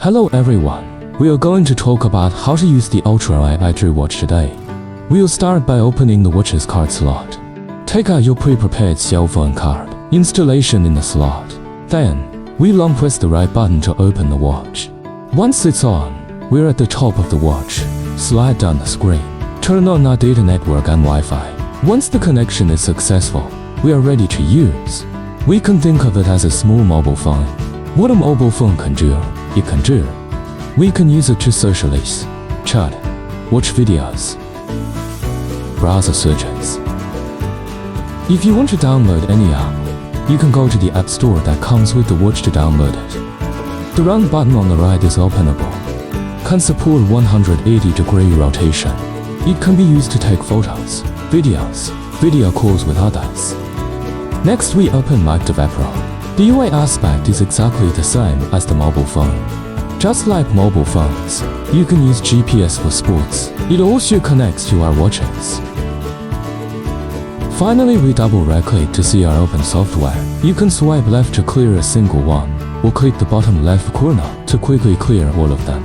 Hello everyone. We are going to talk about how to use the Ultra AI watch today. We'll start by opening the watch's card slot. Take out your pre-prepared cell phone card. Installation in the slot. Then, we long press the right button to open the watch. Once it's on, we're at the top of the watch. Slide down the screen. Turn on our data network and Wi-Fi. Once the connection is successful, we are ready to use. We can think of it as a small mobile phone. What a mobile phone can do, it can do. We can use it to socialize, chat, watch videos, browse searches. If you want to download any app, you can go to the app store that comes with the watch to download it. The round button on the right is openable. Can support 180-degree rotation. It can be used to take photos, videos, video calls with others. Next we open Microwear Pro. The UI aspect is exactly the same as the mobile phone. Just like mobile phones, you can use GPS for sports. It also connects to our watches. Finally, we double right-click to see our open software. You can swipe left to clear a single one, or click the bottom left corner to quickly clear all of them.